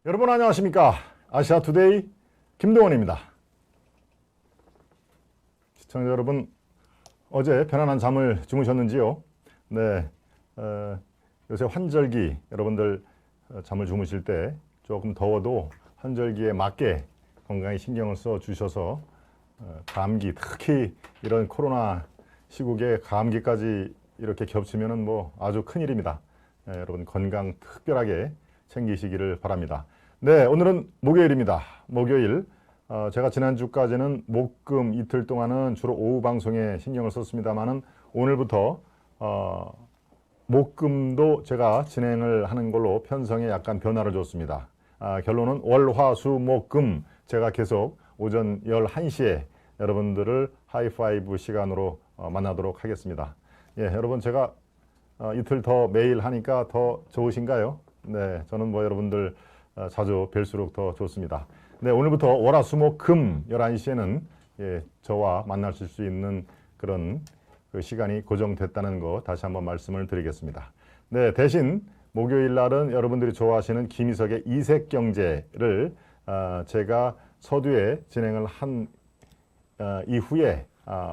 여러분 안녕하십니까? 아시아투데이 김동원입니다. 시청자 여러분, 어제 편안한 잠을 주무셨는지요? 네, 요새 환절기 여러분들 잠을 주무실 때 조금 더워도 환절기에 맞게 건강에 신경을 써 주셔서 감기, 특히 이런 코로나 시국에 감기까지 이렇게 겹치면은 뭐 아주 큰일입니다. 여러분 건강 특별하게 챙기시기를 바랍니다. 네, 오늘은 목요일입니다. 목요일. 제가 지난주까지는 목금 이틀 동안은 주로 오후 방송에 신경을 썼습니다만은 오늘부터 목금도 제가 진행을 하는 걸로 편성에 약간 변화를 줬습니다. 결론은 월, 화, 수, 목, 금 제가 계속 오전 11시에 여러분들을 하이파이브 시간으로 만나도록 하겠습니다. 예, 여러분 제가 이틀 더 매일 하니까 더 좋으신가요? 네, 저는 뭐 여러분들 자주 뵐수록 더 좋습니다. 네, 오늘부터 월, 화, 수, 목, 금 11시에는 예, 저와 만나실 수 있는 그런 그 시간이 고정됐다는 거 다시 한번 말씀을 드리겠습니다. 네, 대신 목요일 날은 여러분들이 좋아하시는 김희석의 이색경제를 제가 서두에 진행을 한 이후에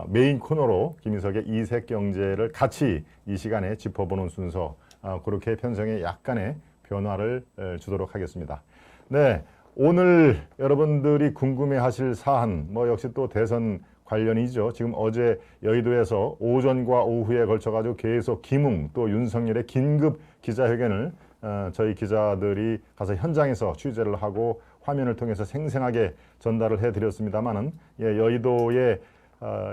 메인 코너로 김희석의 이색경제를 같이 이 시간에 짚어보는 순서, 그렇게 편성에 약간의 변화를 주도록 하겠습니다. 네, 오늘 여러분들이 궁금해하실 사안, 뭐 역시 또 대선 관련이죠. 지금 어제 여의도에서 오전과 오후에 걸쳐가지고 계속 김웅 또 윤석열의 긴급 기자회견을 저희 기자들이 가서 현장에서 취재를 하고 화면을 통해서 생생하게 전달을 해드렸습니다만은 예, 여의도의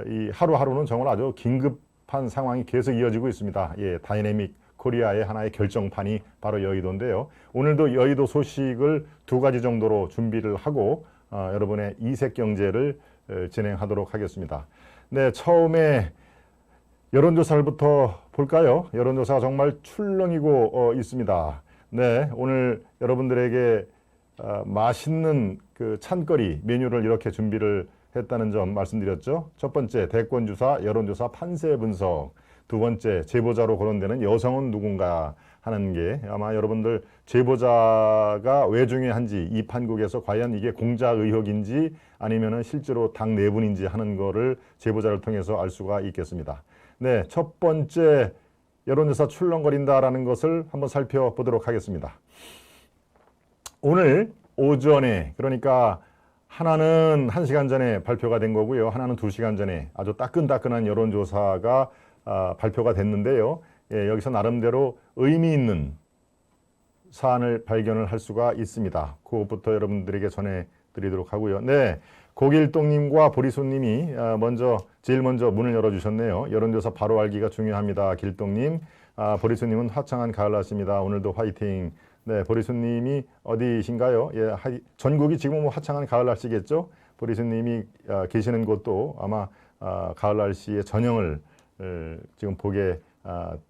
이 하루하루는 정말 아주 긴급한 상황이 계속 이어지고 있습니다. 예, 다이내믹 코리아의 하나의 결정판이 바로 여의도인데요. 오늘도 여의도 소식을 두 가지 정도로 준비를 하고 여러분의 이색경제를 진행하도록 하겠습니다. 네, 처음에 여론조사부터 볼까요? 여론조사가 정말 출렁이고 있습니다. 네, 오늘 여러분들에게 맛있는 그 찬거리 메뉴를 이렇게 준비를 했다는 점 말씀드렸죠. 첫 번째, 대권주사, 여론조사, 판세 분석. 두 번째, 제보자로 거론되는 여성은 누군가 하는 게 아마 여러분들 제보자가 왜 중요한지, 이 판국에서 과연 이게 공작 의혹인지 아니면은 실제로 당 내분인지 하는 거를 제보자를 통해서 알 수가 있겠습니다. 네, 첫 번째 여론조사 출렁거린다라는 것을 한번 살펴보도록 하겠습니다. 오늘 오전에, 그러니까 하나는 1시간 전에 발표가 된 거고요. 하나는 2시간 전에 아주 따끈따끈한 여론조사가 발표가 됐는데요. 예, 여기서 나름대로 의미 있는 사안을 발견을 할 수가 있습니다. 그것부터 여러분들에게 전해드리도록 하고요. 네, 고길동님과 보리손님이 제일 먼저 문을 열어주셨네요. 여론조사 바로 알기가 중요합니다. 길동님, 보리손님은 화창한 가을날씨입니다. 오늘도 화이팅. 네, 보리손님이 어디신가요? 예, 전국이 지금 뭐 화창한 가을날씨겠죠? 보리손님이 계시는 곳도 아마 가을날씨의 전형을 지금 보게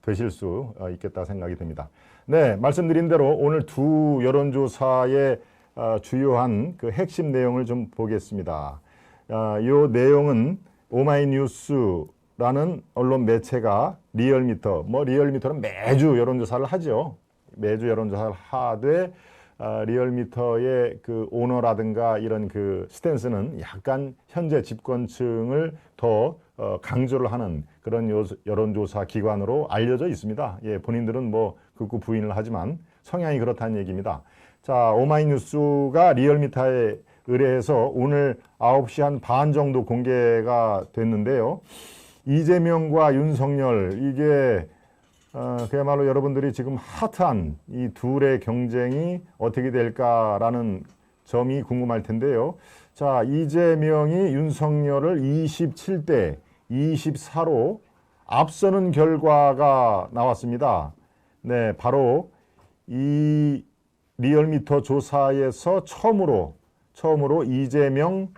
되실 수 있겠다 생각이 듭니다. 네, 말씀드린 대로 오늘 두 여론조사의 주요한 그 핵심 내용을 좀 보겠습니다. 이 내용은 오마이뉴스라는 언론 매체가 리얼미터, 리얼미터는 매주 여론조사를 하죠. 매주 여론조사를 하되 리얼미터의 그 오너라든가 이런 그 스탠스는 약간 현재 집권층을 더 강조를 하는 그런 여론조사 기관으로 알려져 있습니다. 예, 본인들은 뭐 극구 부인을 하지만 성향이 그렇다는 얘기입니다. 자, 오마이뉴스가 리얼미터에 의뢰해서 오늘 9시 한 반 정도 공개가 됐는데요. 이재명과 윤석열, 이게 그야말로 여러분들이 지금 핫한 이 둘의 경쟁이 어떻게 될까라는 점이 궁금할 텐데요. 자, 이재명이 윤석열을 27대 24로 앞서는 결과가 나왔습니다. 네, 바로 이 리얼미터 조사에서 처음으로 이재명,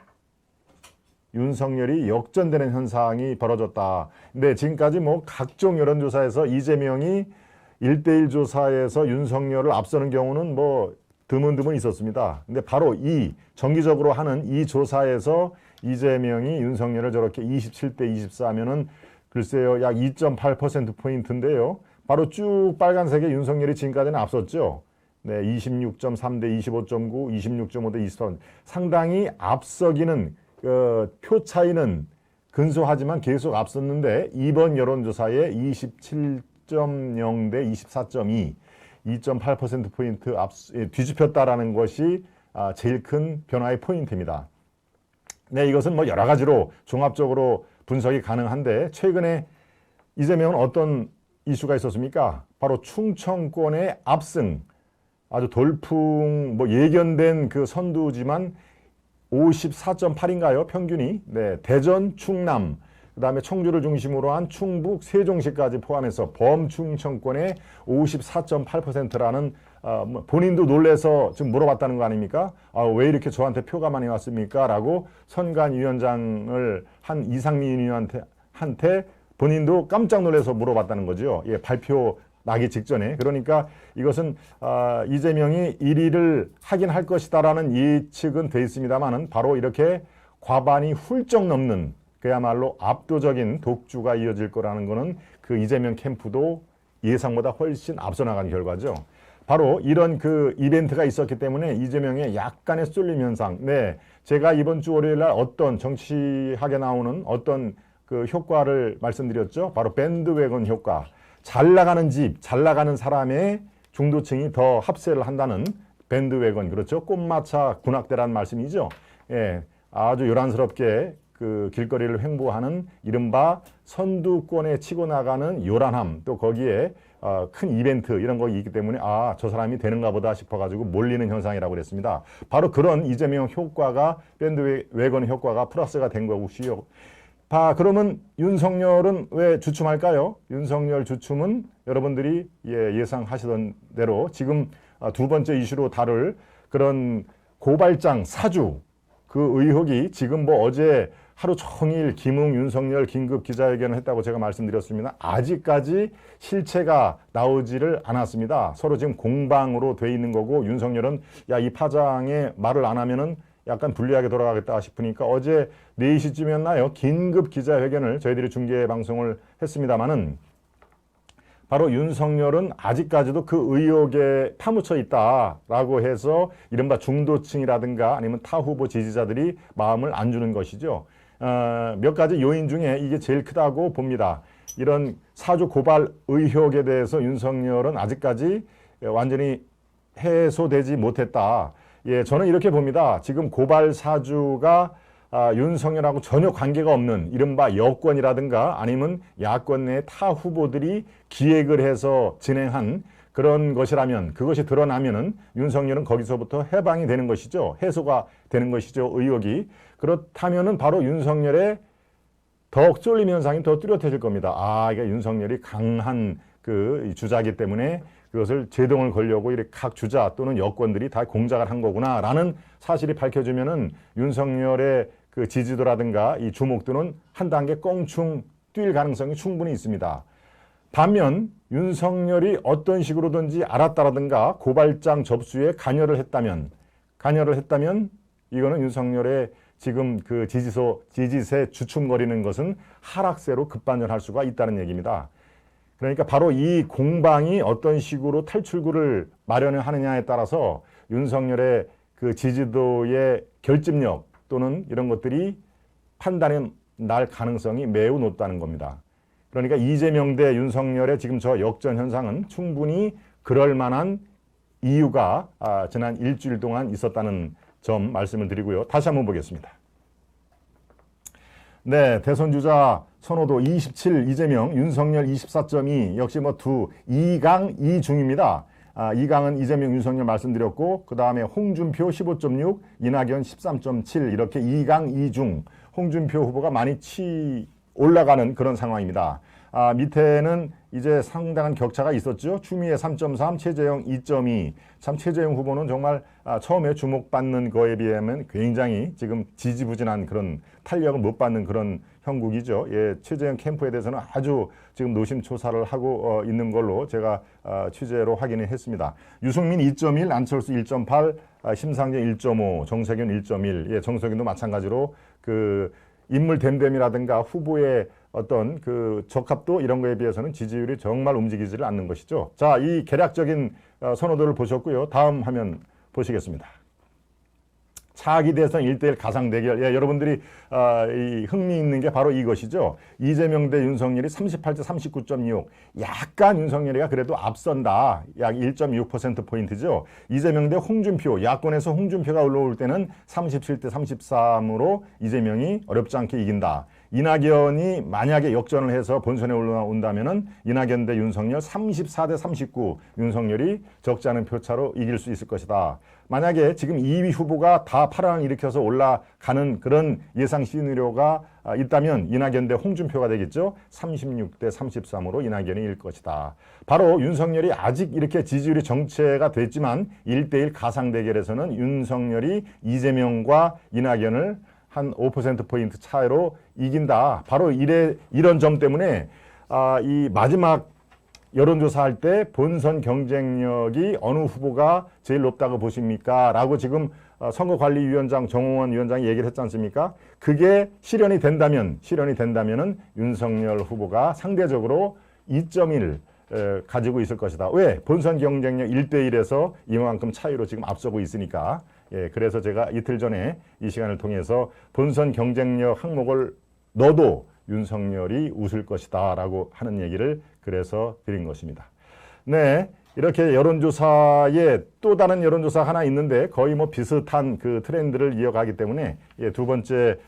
윤석열이 역전되는 현상이 벌어졌다. 근데 지금까지 뭐 각종 여론조사에서 이재명이 1대1 조사에서 윤석열을 앞서는 경우는 뭐 드문드문 있었습니다. 근데 바로 이 정기적으로 하는 이 조사에서 이재명이 윤석열을 저렇게 27대 24면은 글쎄요, 약 2.8%포인트인데요. 바로 쭉 빨간색의 윤석열이 지금까지는 앞섰죠. 네, 26.3 대 25.9, 26.5 대 24. 상당히 앞서기는 표 차이는 근소하지만 계속 앞섰는데 이번 여론조사에 27.0 대 24.2, 2.8%포인트 뒤집혔다라는 것이 제일 큰 변화의 포인트입니다. 네, 이것은 뭐 여러 가지로 종합적으로 분석이 가능한데 최근에 이재명은 어떤 이슈가 있었습니까? 바로 충청권의 압승, 아주 돌풍, 뭐 예견된 그 선두지만 54.8인가요? 평균이. 네, 대전, 충남, 그다음에 청주를 중심으로 한 충북, 세종시까지 포함해서 범충청권의 54.8%라는 본인도 놀래서 지금 물어봤다는 거 아닙니까? 왜 이렇게 저한테 표가 많이 왔습니까? 라고 선관위원장을 한 이상민 의원한테 본인도 깜짝 놀라서 물어봤다는 거죠. 예, 발표 나기 직전에. 그러니까 이것은 이재명이 1위를 하긴 할 것이다라는 예측은 돼 있습니다만은 바로 이렇게 과반이 훌쩍 넘는 그야말로 압도적인 독주가 이어질 거라는 거는 그 이재명 캠프도 예상보다 훨씬 앞서 나간 결과죠. 바로 이런 그 이벤트가 있었기 때문에 이재명의 약간의 쏠림 현상. 네, 제가 이번 주 월요일 날 어떤 정치학에 나오는 어떤 그 효과를 말씀드렸죠. 바로 밴드웨건 효과. 잘 나가는 집, 잘 나가는 사람의 중도층이 더 합세를 한다는 밴드웨건, 그렇죠. 꽃마차 군악대라는 말씀이죠. 예, 아주 요란스럽게 그 길거리를 횡보하는 이른바 선두권에 치고 나가는 요란함, 또 거기에 큰 이벤트 이런 거 있기 때문에 저 사람이 되는가 보다 싶어가지고 몰리는 현상이라고 그랬습니다. 바로 그런 이재명 효과가 밴드웨건 효과가 플러스가 된 것이요. 그러면 윤석열은 왜 주춤할까요? 윤석열 주춤은 여러분들이 예상하시던 대로 지금 두 번째 이슈로 다룰 그런 고발장 사주 그 의혹이 지금 뭐 어제 하루 종일 김웅, 윤석열 긴급 기자회견을 했다고 제가 말씀드렸습니다. 아직까지 실체가 나오지를 않았습니다. 서로 지금 공방으로 돼 있는 거고 윤석열은 이 파장에 말을 안 하면은 약간 불리하게 돌아가겠다 싶으니까 어제 4시쯤이었나요? 긴급 기자회견을 저희들이 중계 방송을 했습니다마는 바로 윤석열은 아직까지도 그 의혹에 파묻혀 있다라고 해서 이른바 중도층이라든가 아니면 타 후보 지지자들이 마음을 안 주는 것이죠. 몇 가지 요인 중에 이게 제일 크다고 봅니다. 이런 사주 고발 의혹에 대해서 윤석열은 아직까지 완전히 해소되지 못했다. 예, 저는 이렇게 봅니다. 지금 고발 사주가 윤석열하고 전혀 관계가 없는 이른바 여권이라든가 아니면 야권 내 타 후보들이 기획을 해서 진행한 그런 것이라면 그것이 드러나면은 윤석열은 거기서부터 해방이 되는 것이죠. 해소가 되는 것이죠. 의혹이. 그렇다면은 바로 윤석열의 더욱 쏠림 현상이 더 뚜렷해질 겁니다. 이게 윤석열이 강한 그 주자이기 때문에 그것을 제동을 걸려고 이렇게 각 주자 또는 여권들이 다 공작을 한 거구나라는 사실이 밝혀지면은 윤석열의 그 지지도라든가 이 주목도는 한 단계 껑충 뛸 가능성이 충분히 있습니다. 반면 윤석열이 어떤 식으로든지 알았다라든가 고발장 접수에 관여를 했다면 이거는 윤석열의 지금 그 지지세 주춤거리는 것은 하락세로 급반전할 수가 있다는 얘기입니다. 그러니까 바로 이 공방이 어떤 식으로 탈출구를 마련을 하느냐에 따라서 윤석열의 그 지지도의 결집력 또는 이런 것들이 판단이 날 가능성이 매우 높다는 겁니다. 그러니까 이재명 대 윤석열의 지금 저 역전 현상은 충분히 그럴 만한 이유가 지난 일주일 동안 있었다는 점 말씀을 드리고요. 다시 한번 보겠습니다. 네, 대선 주자 선호도 27 이재명, 윤석열 24.2 역시 뭐 2강 2중입니다. 2강은 이재명, 윤석열 말씀드렸고 그 다음에 홍준표 15.6, 이낙연 13.7 이렇게 2강 2중 홍준표 후보가 많이 올라가는 그런 상황입니다. 밑에는 이제 상당한 격차가 있었죠. 추미애 3.3, 최재형 2.2. 참 최재형 후보는 정말 처음에 주목받는 거에 비하면 굉장히 지금 지지부진한 그런 탄력을 못 받는 그런 형국이죠. 예, 최재형 캠프에 대해서는 아주 지금 노심초사를 하고 있는 걸로 제가 취재로 확인을 했습니다. 유승민 2.1, 안철수 1.8, 심상정 1.5, 정세균 1.1. 예, 정세균도 마찬가지로 그 인물 됨됨이라든가 후보의 어떤 그 적합도 이런 거에 비해서는 지지율이 정말 움직이지를 않는 것이죠. 자, 이 개략적인 선호도를 보셨고요. 다음 화면 보시겠습니다. 차기 대선 1대1 가상 대결. 예, 여러분들이 이 흥미 있는 게 바로 이것이죠. 이재명 대 윤석열이 38대 39.26. 약간 윤석열이가 그래도 앞선다. 약 1.6%포인트죠. 이재명 대 홍준표. 야권에서 홍준표가 올라올 때는 37대 33으로 이재명이 어렵지 않게 이긴다. 이낙연이 만약에 역전을 해서 본선에 올라온다면은 이낙연 대 윤석열 34대 39 윤석열이 적지 않은 표차로 이길 수 있을 것이다. 만약에 지금 2위 후보가 다 파란을 일으켜서 올라가는 그런 예상 시나리오가 있다면 이낙연 대 홍준표가 되겠죠. 36대 33으로 이낙연이 이길 것이다. 바로 윤석열이 아직 이렇게 지지율이 정체가 됐지만 1대1 가상 대결에서는 윤석열이 이재명과 이낙연을 한 5%포인트 차이로 이긴다. 바로 이런 점 때문에 이 마지막 여론조사할 때 본선 경쟁력이 어느 후보가 제일 높다고 보십니까? 라고 지금 선거관리위원장 정홍원 위원장이 얘기를 했지 않습니까? 그게 실현이 된다면은 윤석열 후보가 상대적으로 2.1 가지고 있을 것이다. 왜? 본선 경쟁력 1대1에서 이만큼 차이로 지금 앞서고 있으니까. 예, 그래서 제가 이틀 전에 이 시간을 통해서 본선 경쟁력 항목을 넣어도 윤석열이 웃을 것이다 라고 하는 얘기를 그래서 드린 것입니다. 네, 이렇게 여론조사에 또 다른 여론조사 하나 있는데 거의 뭐 비슷한 그 트렌드를 이어가기 때문에 예, 두 번째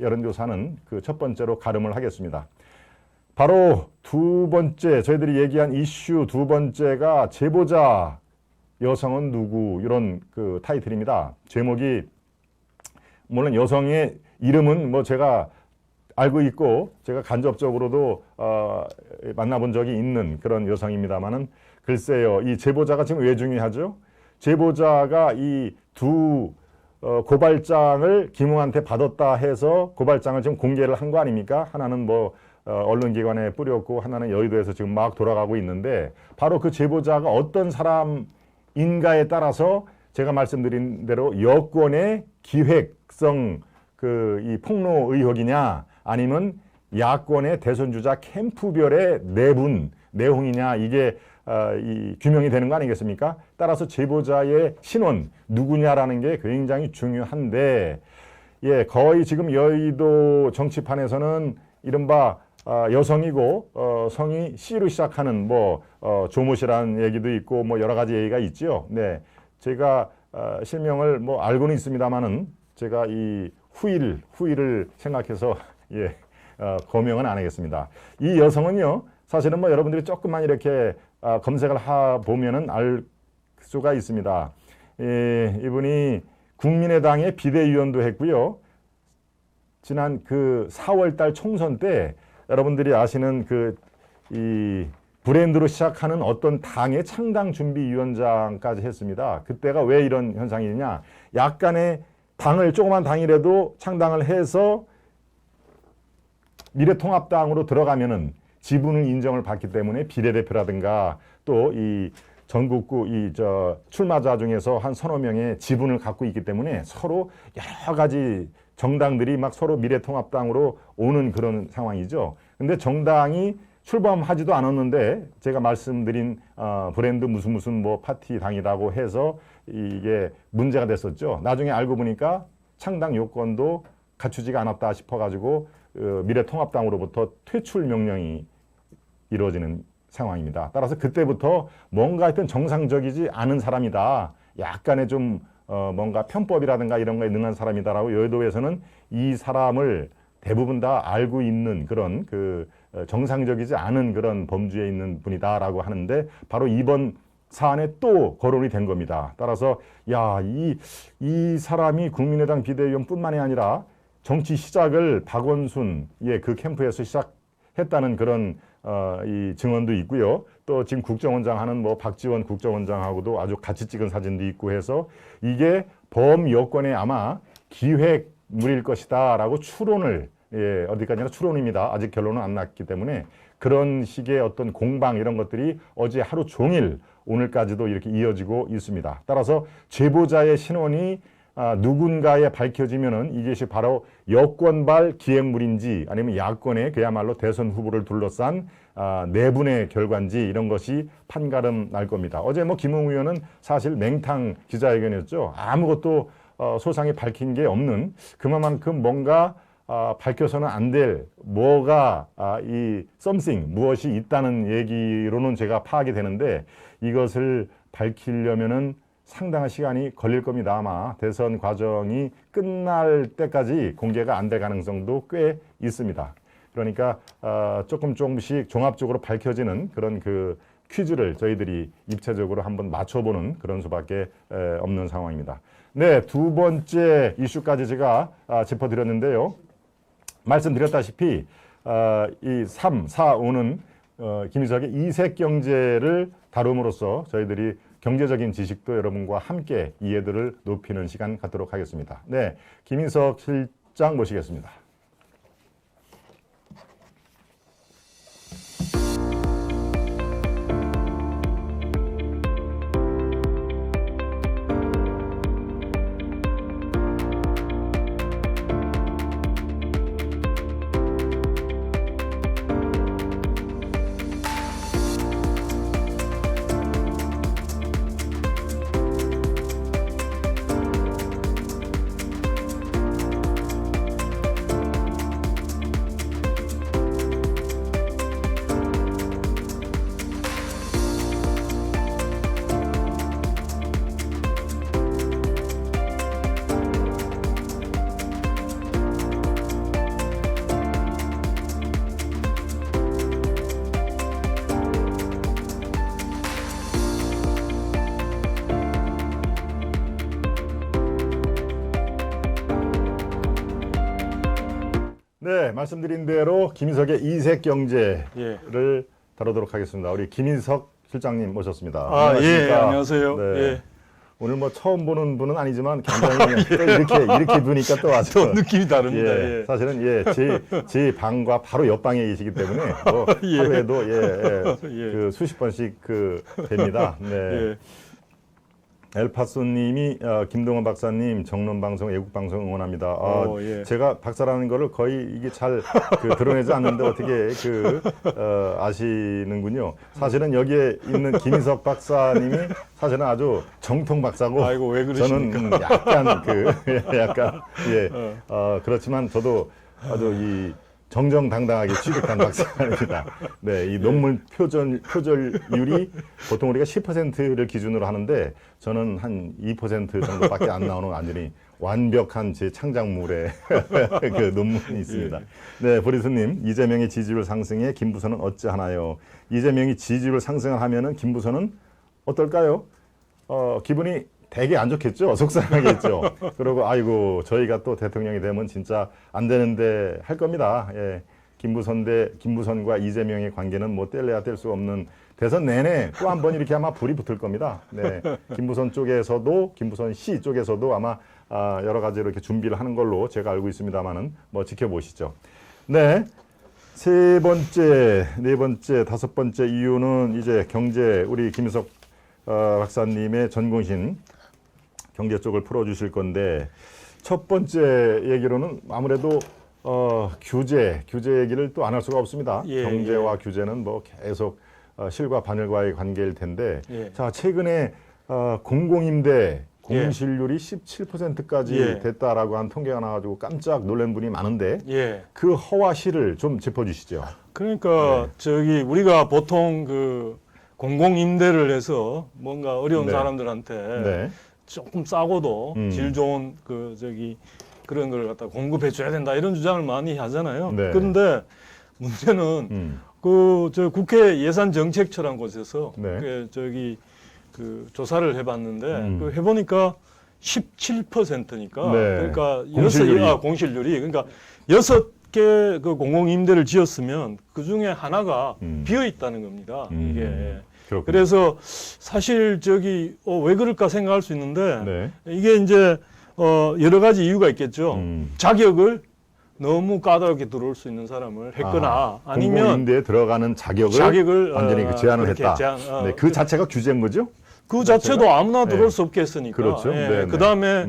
여론조사는 그 첫 번째로 가름을 하겠습니다. 바로 두 번째 저희들이 얘기한 이슈 두 번째가 제보자 여성은 누구 이런 그 타이틀입니다. 제목이 물론 여성의 이름은 뭐 제가 알고 있고 제가 간접적으로도 만나본 적이 있는 그런 여성입니다만은 글쎄요, 이 제보자가 지금 왜 중요하죠? 제보자가 이 두 고발장을 김웅한테 받았다 해서 고발장을 지금 공개를 한 거 아닙니까? 하나는 뭐 언론기관에 뿌렸고 하나는 여의도에서 지금 막 돌아가고 있는데 바로 그 제보자가 어떤 사람인가에 따라서 제가 말씀드린 대로 여권의 기획성 이 폭로 의혹이냐 아니면 야권의 대선 주자 캠프별의 내용이냐 이게 이 규명이 되는 거 아니겠습니까? 따라서 제보자의 신원 누구냐라는 게 굉장히 중요한데 예, 거의 지금 여의도 정치판에서는 이른바 여성이고 성이 C로 시작하는 뭐 조모씨라는 얘기도 있고 뭐 여러 가지 얘기가 있죠. 네, 제가 실명을 뭐 알고는 있습니다만은 제가 이 후일을 생각해서 예, 거명은 안 하겠습니다. 이 여성은요, 사실은 뭐 여러분들이 조금만 이렇게 검색을 보면은 알 수가 있습니다. 이분이 국민의당의 비대위원도 했고요. 지난 그 4월달 총선 때 여러분들이 아시는 이 브랜드로 시작하는 어떤 당의 창당 준비위원장까지 했습니다. 그때가 왜 이런 현상이냐? 약간의 조그만 당이라도 창당을 해서 미래통합당으로 들어가면은 지분을 인정을 받기 때문에 비례대표라든가 또 이 전국구 출마자 중에서 한 서너 명의 지분을 갖고 있기 때문에 서로 여러 가지 정당들이 막 서로 미래통합당으로 오는 그런 상황이죠. 근데 정당이 출범하지도 않았는데 제가 말씀드린 브랜드 무슨 뭐 파티 당이라고 해서 이게 문제가 됐었죠. 나중에 알고 보니까 창당 요건도 갖추지가 않았다 싶어가지고 미래통합당으로부터 퇴출 명령이 이루어지는 상황입니다. 따라서 그때부터 뭔가 하여튼 정상적이지 않은 사람이다. 약간의 좀 뭔가 편법이라든가 이런 거에 능한 사람이다라고 여의도에서는 이 사람을 대부분 다 알고 있는 그런 정상적이지 않은 그런 범주에 있는 분이다라고 하는데 바로 이번 사안에 또 거론이 된 겁니다. 따라서 이 사람이 국민의당 비대위원뿐만이 아니라 정치 시작을 박원순 그 캠프에서 시작했다는 그런 이 증언도 있고요. 또 지금 국정원장 하는 뭐 박지원 국정원장하고도 아주 같이 찍은 사진도 있고 해서 이게 범여권의 아마 기획물일 것이다라고 추론을 어디까지나 추론입니다. 아직 결론은 안 났기 때문에 그런 식의 어떤 공방 이런 것들이 어제 하루 종일 오늘까지도 이렇게 이어지고 있습니다. 따라서 제보자의 신원이 누군가에 밝혀지면은 이것이 바로 여권발 기획물인지 아니면 야권의 그야말로 대선 후보를 둘러싼 내분의 결과인지 이런 것이 판가름 날 겁니다. 어제 뭐 김웅 의원은 사실 맹탕 기자회견이었죠. 아무것도 소상히 밝힌 게 없는 그만큼 뭔가 밝혀서는 안 될 뭐가 이 something 무엇이 있다는 얘기로는 제가 파악이 되는데 이것을 밝히려면은 상당한 시간이 걸릴 겁니다. 아마 대선 과정이 끝날 때까지 공개가 안 될 가능성도 꽤 있습니다. 그러니까 조금씩 종합적으로 밝혀지는 그런 그 퀴즈를 저희들이 입체적으로 한번 맞춰보는 그런 수밖에 없는 상황입니다. 네, 두 번째 이슈까지 제가 짚어드렸는데요. 말씀드렸다시피 이 3, 4, 5는 김희석의 이색 경제를 다룸으로써 저희들이 경제적인 지식도 여러분과 함께 이해도를 높이는 시간 갖도록 하겠습니다. 네, 김인석 실장 모시겠습니다. 네, 말씀드린 대로 김인석의 이색 경제를 다루도록 하겠습니다. 우리 김인석 실장님 모셨습니다. 예, 안녕하세요. 네. 예. 오늘 뭐 처음 보는 분은 아니지만 굉장히 또 이렇게 보니까 또 아주 또 느낌이 다릅니다. 예, 사실은 제 방과 바로 옆방에 계시기 때문에 뭐 하루에도 그 수십 번씩 됩니다. 네. 예. 엘파소님이 김동원 박사님 정론방송 애국방송 응원합니다. 예. 제가 박사라는 거를 거의 이게 잘 드러내지 않는데 어떻게 아시는군요. 사실은 여기에 있는 김인석 박사님이 사실은 아주 정통 박사고 아이고, 왜 그러십니까? 저는 약간 그렇지만 저도 아주 이 정정당당하게 취득한 박사입니다. 네, 이 논문 표절률이 보통 우리가 10%를 기준으로 하는데 저는 한 2% 정도밖에 안 나오는 완전히 완벽한 제 창작물의 그 논문이 있습니다. 네, 보리스님, 이재명의 지지율 상승에 김부선은 어찌하나요? 이재명이 지지율 상승을 하면은 김부선은 어떨까요? 기분이 되게 안 좋겠죠. 속상하겠죠. 그리고 아이고 저희가 또 대통령이 되면 진짜 안 되는데 할 겁니다. 예. 김부선과 이재명의 관계는 뭐 뗄래야 뗄 수 없는 대선 내내 또 한 번 이렇게 아마 불이 붙을 겁니다. 네. 김부선 쪽에서도 김부선 씨 쪽에서도 아마 여러 가지로 이렇게 준비를 하는 걸로 제가 알고 있습니다만은 뭐 지켜보시죠. 네. 세 번째, 네 번째, 다섯 번째 이유는 이제 경제 우리 김인석 박사님의 전공신 경제 쪽을 풀어주실 건데 첫 번째 얘기로는 아무래도 규제 얘기를 또 안 할 수가 없습니다. 경제와 규제는 뭐 계속 실과 반일과의 관계일 텐데 자 최근에 공공임대 공실률이 17%까지 됐다라고 한 통계가 나와가지고 깜짝 놀란 분이 많은데 그 허와 실을 좀 짚어주시죠. 그러니까 우리가 보통 그 공공임대를 해서 뭔가 어려운 사람들한테 조금 싸고도 질 좋은 그런 걸 갖다 공급해 줘야 된다 이런 주장을 많이 하잖아요. 그런데 문제는 국회 예산정책처라는 곳에서 조사를 해봤는데 해보니까 17%니까 그러니까 공실률이 그러니까 6개 그 공공임대를 지었으면 그 중에 하나가 비어 있다는 겁니다. 이게. 그렇군요. 그래서 사실 왜 그럴까 생각할 수 있는데 이게 이제 여러 가지 이유가 있겠죠. 자격을 너무 까다롭게 들어올 수 있는 사람을 했거나 아니면 공공임대에 들어가는 자격을 완전히 제한을 했다. 그 자체가 규제인 거죠? 그 자체도 아무나 들어올 수 없게 했으니까. 그렇죠. 네, 그 다음에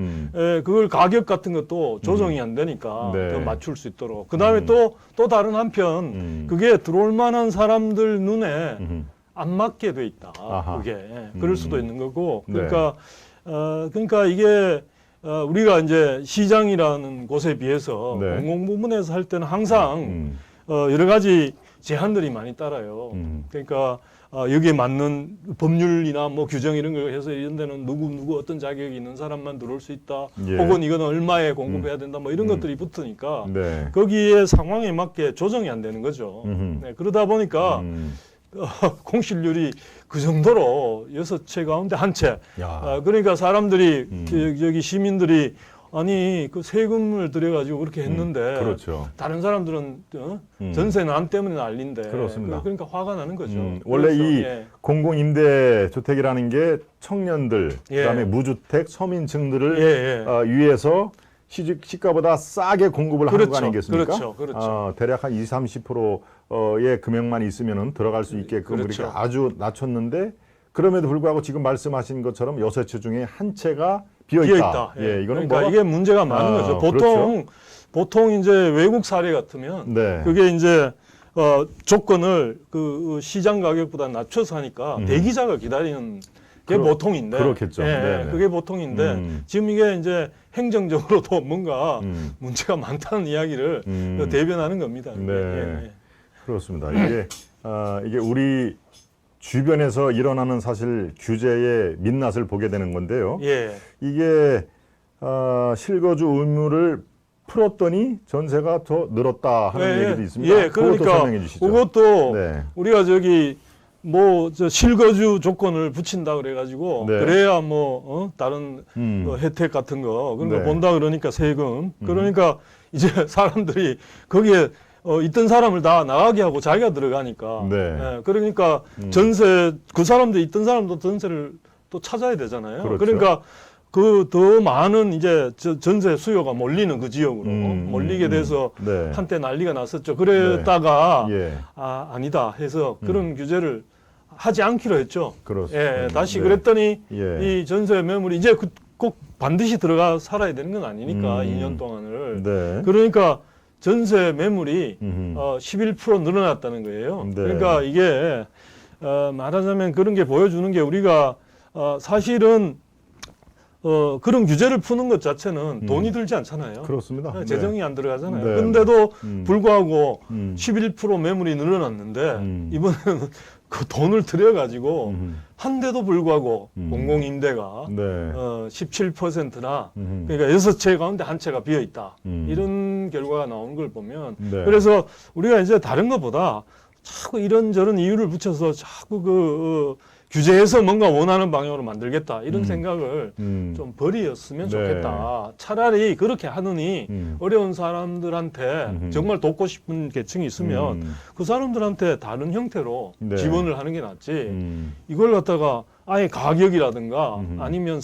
그걸 가격 같은 것도 조정이 안 되니까 네. 더 맞출 수 있도록. 그 다음에 또 다른 한편 그게 들어올 만한 사람들 눈에 안 맞게 돼 있다. 아하. 그게 그럴 수도 있는 거고. 네. 그러니까 이게 우리가 이제 시장이라는 곳에 비해서 네. 공공부문에서 할 때는 항상 여러 가지 제한들이 많이 따라요. 그러니까 여기에 맞는 법률이나 뭐 규정 이런 걸 해서 이런 데는 누구 어떤 자격이 있는 사람만 들어올 수 있다. 예. 혹은 이거는 얼마에 공급해야 된다. 뭐 이런 것들이 붙으니까 네. 거기에 상황에 맞게 조정이 안 되는 거죠. 네, 그러다 보니까 공실률이 그 정도로 6채 가운데 한 채. 그러니까 사람들이 여기 시민들이 아니 그 세금을 들여가지고 그렇게 했는데 그렇죠. 다른 사람들은 전세 난 때문에 난리인데 그렇습니다. 그러니까 화가 나는 거죠. 원래 그래서, 이 예. 공공임대주택이라는 게 청년들, 예. 그다음에 무주택, 서민층들을 예. 위해서 시가보다 싸게 공급을 하는 거 그렇죠. 아니겠습니까? 그렇죠. 대략 한 20-30%의 금액만 있으면 들어갈 수 있게끔 그렇죠. 그렇게 아주 낮췄는데 그럼에도 불구하고 지금 말씀하신 것처럼 6채 중에 한 채가 비어있다. 예. 이거는 그러니까 이게 문제가 많은 거죠. 보통 이제 외국 사례 같으면 네. 그게 이제 조건을 그 시장 가격보다 낮춰서 하니까 대기자가 기다리는 게 보통인데, 그렇겠죠. 네네. 그게 보통인데 지금 이게 이제 행정적으로도 뭔가 문제가 많다는 이야기를 대변하는 겁니다. 네. 그렇습니다. 이게 우리 주변에서 일어나는 사실 규제의 민낯을 보게 되는 건데요. 예. 이게 실거주 의무를 풀었더니 전세가 더 늘었다 하는 얘기도 있습니다. 예, 그것도 그러니까 설명해 주시죠. 그것도 네. 우리가 저기 저 실거주 조건을 붙인다 그래가지고 네. 그래야 다른 혜택 같은 거 그런 거 네. 본다 그러니까 세금 그러니까 이제 사람들이 거기에 있던 사람을 다 나가게 하고 자기가 들어가니까 네. 그러니까 전세 그 사람들 있던 사람도 전세를 또 찾아야 되잖아요. 그렇죠. 그러니까 그 더 많은 이제 전세 수요가 몰리는 그 지역으로 몰리게 돼서 네. 한때 난리가 났었죠. 그랬다가 예. 아니다 해서 그런 규제를 하지 않기로 했죠. 그렇습니다. 예, 다시 네. 그랬더니 예. 이 전세 매물이 이제 꼭 반드시 들어가 살아야 되는 건 아니니까 2년 동안을. 네. 그러니까 전세 매물이 11% 늘어났다는 거예요. 네. 그러니까 이게 말하자면 그런 게 보여주는 게 우리가 사실은 그런 규제를 푸는 것 자체는 돈이 들지 않잖아요. 그렇습니다. 네. 재정이 안 들어가잖아요. 네. 근데도 불구하고 11% 매물이 늘어났는데 이번에는 그 돈을 들여가지고 한데도 불구하고 공공임대가 네. 17%나 그러니까 6채 가운데 한 채가 비어 있다. 이런 결과가 나오는 걸 보면 네. 그래서 우리가 이제 다른 것보다 자꾸 이런저런 이유를 붙여서 자꾸 규제해서 뭔가 원하는 방향으로 만들겠다 이런 생각을 좀 버리었으면 네. 좋겠다. 차라리 그렇게 하느니 어려운 사람들한테 정말 돕고 싶은 계층이 있으면 그 사람들한테 다른 형태로 네. 지원을 하는 게 낫지. 이걸 갖다가 아예 가격이라든가 아니면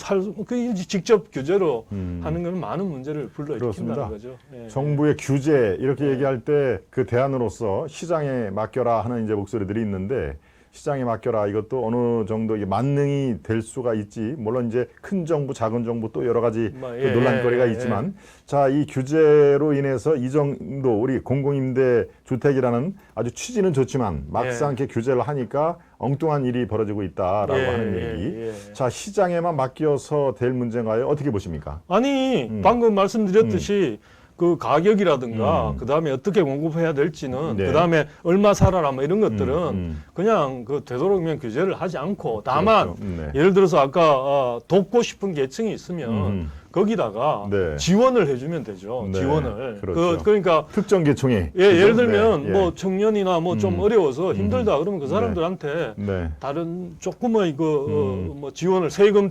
직접 규제로 하는 건 많은 문제를 불러일으킨다는 거죠. 예. 정부의 규제 이렇게 얘기할 때 그 대안으로서 시장에 맡겨라 하는 이제 목소리들이 있는데 시장에 맡겨라 이것도 어느 정도 이게 만능이 될 수가 있지. 물론 이제 큰 정부, 작은 정부 또 여러 가지 또 논란거리가 있지만 자, 이 규제로 인해서 이 정도 우리 공공임대 주택이라는 아주 취지는 좋지만 막상 이렇게 규제를 하니까 엉뚱한 일이 벌어지고 있다라고 하는 얘기. 자, 시장에만 맡겨서 될 문제인가요? 어떻게 보십니까? 아니 방금 말씀드렸듯이 그 가격이라든가 그 다음에 어떻게 공급해야 될지는 네. 그 다음에 얼마 살아라 뭐 이런 것들은 그냥 그 되도록이면 규제를 하지 않고 다만 그렇죠. 네. 예를 들어서 아까 돕고 싶은 계층이 있으면 거기다가 네. 지원을 해주면 되죠. 네. 지원을. 그렇죠. 그러니까 특정 계층이 예를 들면 네. 뭐 청년이나 뭐 좀 어려워서 힘들다 그러면 그 사람들한테 네. 다른 조금의 뭐 지원을 세금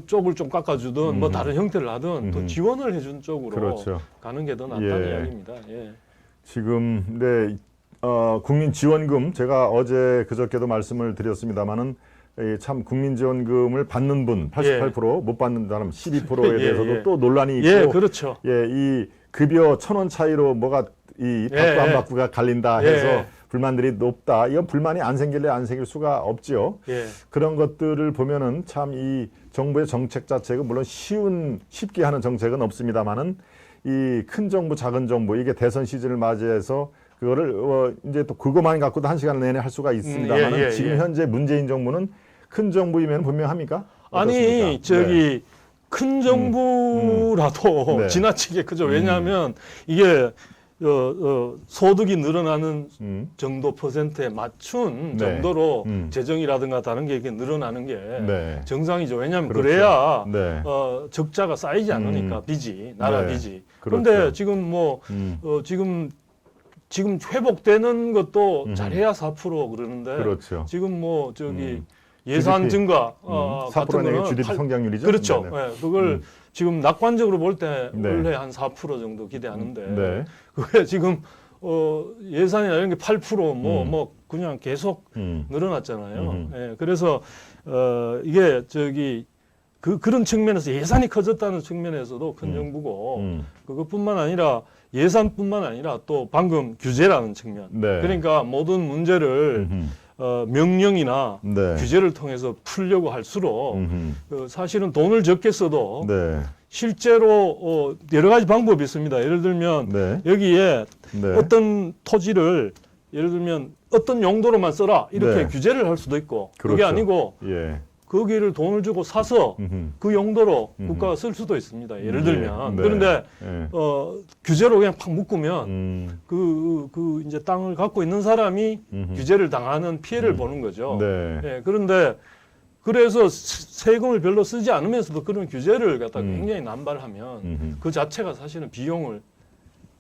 쪽을 좀 깎아주든 뭐 다른 형태를 하든 또 지원을 해준 쪽으로 그렇죠. 가는 게 더 낫다는 예. 이야기입니다. 예. 지금 네, 국민지원금 제가 어제 그저께도 말씀을 드렸습니다마는 참 국민지원금을 받는 분 88% 못 받는 사람 12%에 대해서도 또 논란이 있고 예, 그렇죠. 이 급여 1,000원 차이로 뭐가 이 받고 안 받고가 갈린다 해서 불만들이 높다. 이건 불만이 안 생길래 안 생길 수가 없지요. 예. 그런 것들을 보면은 참 이 정부의 정책 자체가 물론 쉽게 하는 정책은 없습니다만은 이 큰 정부, 작은 정부 이게 대선 시즌을 맞이해서 그거를 이제 또 그것만 갖고도 한 시간 내내 할 수가 있습니다만은 예, 예, 지금 예. 현재 문재인 정부는 큰 정부이면 분명합니까? 아니 어떻습니까? 저기 네. 큰 정부라도 네. 지나치게 크죠. 왜냐하면 이게 소득이 늘어나는 음. 정도 퍼센트에 맞춘 네. 정도로 음. 재정이라든가 다른 게 이렇게 늘어나는 게 네. 정상이죠. 왜냐하면 그렇죠. 그래야 네. 적자가 쌓이지 않으니까 빚이 나라 네. 빚이. 그렇죠. 그런데 지금 뭐 지금 회복되는 것도 잘해야 4% 그러는데 그렇죠. 지금 뭐 저기 예산 GDP. 증가 4%는 같은 거는 GDP 성장률이죠. 그렇죠. 네네. 예, 그걸 지금 낙관적으로 볼 때 네. 원래 한 4% 정도 기대하는데 네. 그게 지금 예산이나 이런 게 8% 뭐 그냥 계속 늘어났잖아요. 예, 그래서 이게 저기 그런 측면에서 예산이 커졌다는 측면에서도 큰 정부고 그것뿐만 아니라 예산뿐만 아니라 또 방금 규제라는 측면. 네. 그러니까 모든 문제를 명령이나 네. 규제를 통해서 풀려고 할수록 사실은 돈을 적게 써도 네. 실제로 여러 가지 방법이 있습니다. 예를 들면 네. 여기에 네. 어떤 토지를 예를 들면 어떤 용도로만 써라 이렇게 네. 규제를 할 수도 있고 그게 그렇죠. 아니고 예. 거기를 돈을 주고 사서 그 용도로 국가가 쓸 수도 있습니다. 예를 들면 네. 그런데 예. 규제로 그냥 팍 묶으면 그 이제 땅을 갖고 있는 사람이 규제를 당하는 피해를 보는 거죠. 네. 예, 그런데 그래서 세금을 별로 쓰지 않으면서도 그런 규제를 갖다가 굉장히 남발하면 그 자체가 사실은 비용을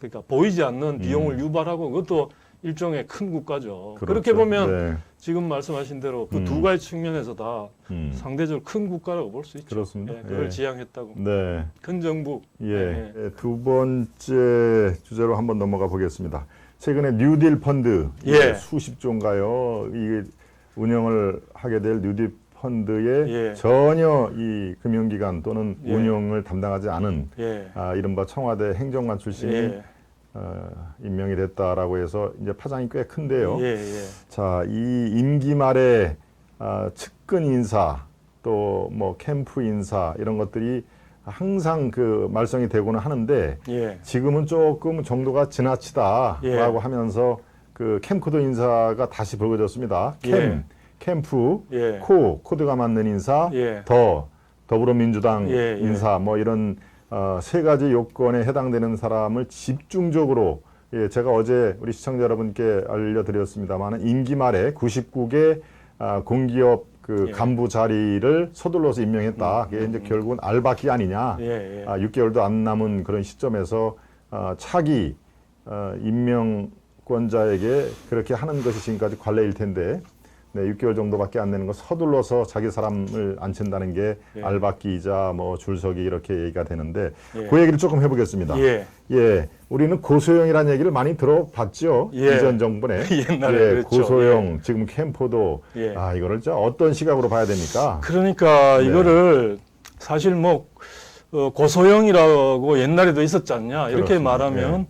그러니까 보이지 않는 비용을 유발하고 그것도 일종의 큰 국가죠. 그렇죠. 그렇게 보면 네. 지금 말씀하신 대로 그 두 가지 측면에서 다 상대적으로 큰 국가라고 볼 수 있죠. 그렇습니다. 예, 그걸 예. 지향했다고. 네. 큰 정부. 예. 두 번째 주제로 한번 넘어가 보겠습니다. 최근에 뉴딜 펀드 예. 수십 조인가요? 이게 운영을 하게 될 뉴딜 펀드에 예. 전혀 이 금융기관 또는 예. 운영을 담당하지 않은 예. 이른바 청와대 행정관 출신이 예. 임명이 됐다라고 해서 이제 파장이 꽤 큰데요. 예. 예. 자, 이 임기 말에 측근 인사 또 뭐 캠프 인사 이런 것들이 항상 그 말썽이 되고는 하는데 예. 지금은 조금 정도가 지나치다라고 예. 하면서 그 캠코더 인사가 다시 불거졌습니다. 예. 캠프, 예. 코드가 맞는 인사, 예. 더불어민주당 예. 예. 인사 뭐 이런 세 가지 요건에 해당되는 사람을 집중적으로 제가 어제 우리 시청자 여러분께 알려드렸습니다만 임기 말에 99개 공기업 그 예. 간부 자리를 서둘러서 임명했다. 그게 이제 결국은 알박기 아니냐. 예. 예. 6개월도 안 남은 그런 시점에서 차기 임명권자에게 그렇게 하는 것이 지금까지 관례일 텐데 네, 6개월 정도밖에 안 되는 거 서둘러서 자기 사람을 앉힌다는 게 예. 알박기이자 뭐 줄서기 이렇게 얘기가 되는데 예. 그 얘기를 조금 해보겠습니다. 예. 예, 우리는 고소영이라는 얘기를 많이 들어봤죠. 예. 이전 정부에. 옛날에 예, 그랬죠. 고소영, 지금 캠프도 예. 이거를 진짜 어떤 시각으로 봐야 됩니까? 그러니까 네. 이거를 사실 뭐 고소형이라고 옛날에도 있었지 않냐 이렇게 그렇습니다. 말하면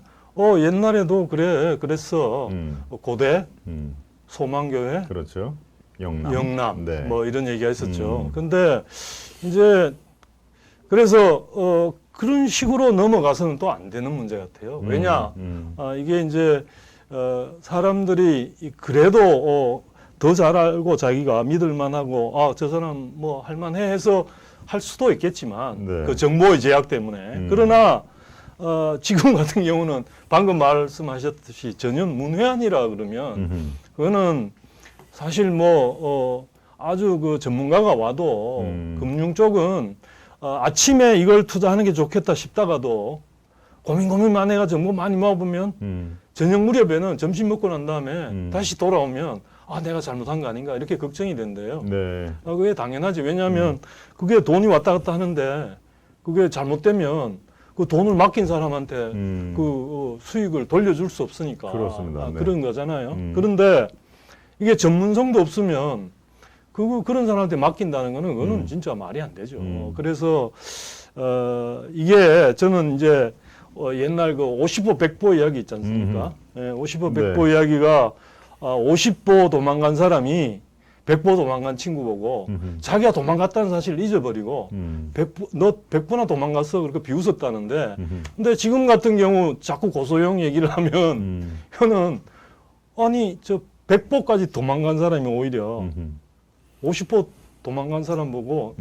옛날에도 그랬어. 고대, 음, 소망교회, 그렇죠. 영남. 영남 네. 뭐 이런 얘기가 있었죠. 근데 이제 그래서 그런 식으로 넘어가서는 또 안 되는 문제 같아요. 왜냐 이게 이제 사람들이 그래도 더 잘 알고 자기가 믿을 만하고 저 사람 뭐 할만해 해서 할 수도 있겠지만 네. 그 정보의 제약 때문에 그러나 지금 같은 경우는 방금 말씀하셨듯이 전혀 문외한이라 그러면 그거는 사실 뭐 아주 그 전문가가 와도 금융 쪽은 아침에 이걸 투자하는 게 좋겠다 싶다가도 고민만 해가 정보 많이 모아보면 저녁 무렵에는 점심 먹고 난 다음에 다시 돌아오면 내가 잘못한 거 아닌가 이렇게 걱정이 된대요. 네. 그게 당연하지. 왜냐하면 그게 돈이 왔다 갔다 하는데 그게 잘못되면 그 돈을 맡긴 사람한테 그 수익을 돌려줄 수 없으니까 그렇습니다. 네. 그런 거잖아요. 그런데 이게 전문성도 없으면 그런 사람한테 맡긴다는 거는 그거는 진짜 말이 안 되죠. 그래서 이게 저는 이제 옛날 그 50호 100보 이야기 있지 않습니까? 예, 50호 100보 네. 이야기가 50보 도망간 사람이 100보 도망간 친구 보고 자기가 도망갔다는 사실을 잊어버리고 100보, 너 100보나 도망갔어 그렇게 비웃었다는데 근데 지금 같은 경우 자꾸 고소형 얘기를 하면 혀는 아니 저 100보까지 도망간 사람이 오히려 50보 도망간 사람 보고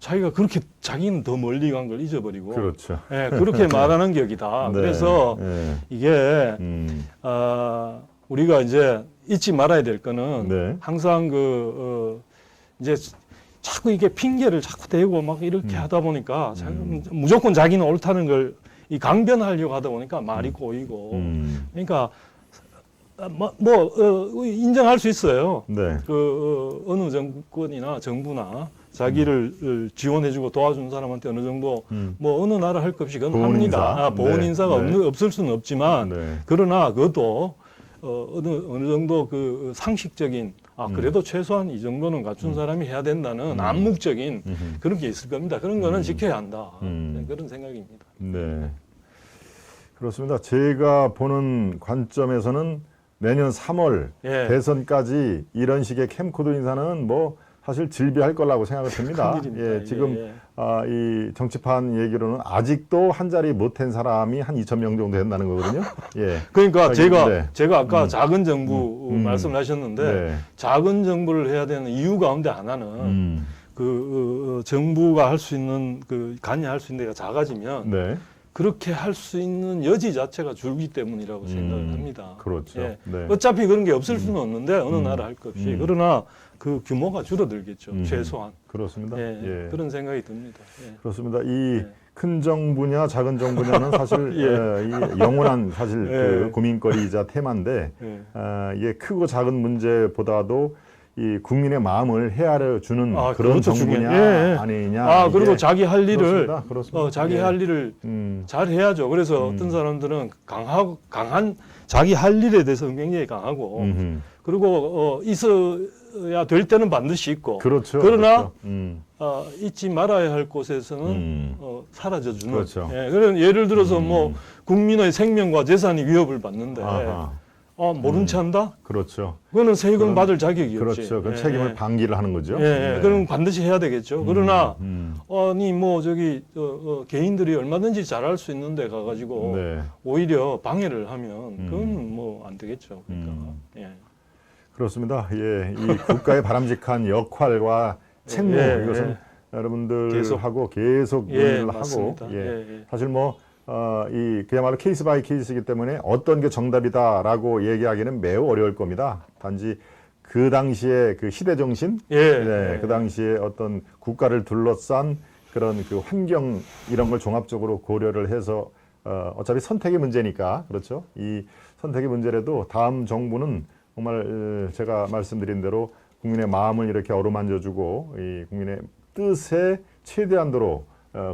자기가 그렇게 자기는 더 멀리 간 걸 잊어버리고 그렇죠. 예, 그렇게 말하는 격이다. 네, 그래서 네. 이게 우리가 이제 잊지 말아야 될 거는 네. 항상 이제 자꾸 이게 핑계를 자꾸 대고 막 이렇게 하다 보니까 무조건 자기는 옳다는 걸 이 강변하려고 하다 보니까 말이 꼬이고 그러니까 인정할 수 있어요. 네. 어느 정권이나 정부나 자기를 지원해주고 도와주는 사람한테 어느 정도 뭐 어느 나라 할 것 없이 그건 보훈 합니다. 인사. 보훈 네. 인사가 네. 없을 수는 없지만 네. 그러나 그것도 어느 정도 그 상식적인 그래도 최소한 이 정도는 갖춘 사람이 해야 된다는 암묵적인 그런 게 있을 겁니다. 그런 거는 지켜야 한다. 네, 그런 생각입니다. 네. 그렇습니다. 제가 보는 관점에서는 내년 3월 예. 대선까지 이런 식의 캠코더 인사는 뭐 사실 질비할 거라고 생각을 듭니다. 큰일입니다. 예, 지금 예. 이 정치판 얘기로는 아직도 한 자리 못한 사람이 한 2,000명 정도 된다는 거거든요. 예. 그러니까 네. 제가 아까 작은 정부 말씀을 하셨는데 네. 작은 정부를 해야 되는 이유 가운데 하나는 정부가 할 수 있는 관여할 수 있는 데가 작아지면 네. 그렇게 할 수 있는 여지 자체가 줄기 때문이라고 생각을 합니다. 그렇죠. 예. 네. 어차피 그런 게 없을 수는 없는데 어느 나라 할 것 없이 그러나 그 규모가 줄어들겠죠. 최소한. 그렇습니다. 예. 예. 그런 생각이 듭니다. 예. 그렇습니다. 이 예. 큰 정부냐 작은 정부냐는 사실 이 영원한 사실 그 고민거리이자 테마인데 예. 이게 크고 작은 문제보다도 이 국민의 마음을 헤아려 주는 그런 그것도 정부냐 중요해요. 아니냐. 그리고 이게 자기 할 일을 그렇습니다. 자기 예. 할 일을 잘 해야죠. 그래서 어떤 사람들은 강한 자기 할 일에 대해서 굉장히 강하고 그리고 있어야 될 때는 반드시 있고 그렇죠. 그러나 그렇죠. 잊지 말아야 할 곳에서는 사라져주는. 그렇죠. 예, 그런 예를 들어서 뭐 국민의 생명과 재산이 위협을 받는데 모른 체 한다? 그렇죠. 그거는 세금 받을 자격이 없지. 그렇죠. 그 책임을 방기를 하는 거죠. 예, 그럼 반드시 해야 되겠죠. 그러나 아니 뭐 저기 개인들이 얼마든지 잘할 수 있는데 가가지고 네. 오히려 방해를 하면 그건 뭐 안 되겠죠. 그러니까 예. 그렇습니다. 예, 이 국가의 바람직한 역할과 책무 이것은 여러분들하고 계속 논의를 하고 맞습니다. 예. 사실 뭐 이 그야말로 케이스 바이 케이스이기 때문에 어떤 게 정답이다라고 얘기하기는 매우 어려울 겁니다. 단지 그 당시의 그 시대 정신, 그 당시에 어떤 국가를 둘러싼 그런 그 환경 이런 걸 종합적으로 고려를 해서 어차피 선택의 문제니까 그렇죠. 이 선택의 문제라도 다음 정부는 정말 제가 말씀드린 대로 국민의 마음을 이렇게 어루만져주고 이 국민의 뜻에 최대한도로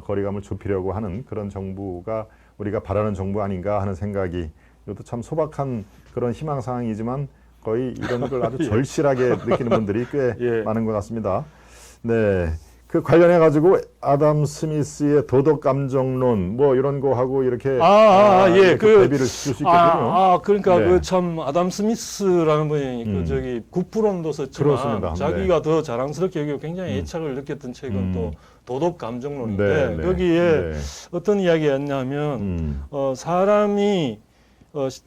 거리감을 좁히려고 하는 그런 정부가 우리가 바라는 정부 아닌가 하는 생각이 이것도 참 소박한 그런 희망사항이지만 거의 이런 걸 아주 절실하게 느끼는 분들이 꽤 많은 것 같습니다. 네. 그 관련해 가지고 아담 스미스의 도덕 감정론 뭐 이런 거 하고 이렇게 예, 그 대비를 시킬 수 있거든요. 그러니까 네. 그 참 아담 스미스라는 분이 그 저기 국부론도 썼지만 그렇습니다. 자기가 더 자랑스럽게 여기고 굉장히 애착을 느꼈던 책은 또 도덕 감정론인데 네, 네. 거기에 어떤 이야기였냐면 사람이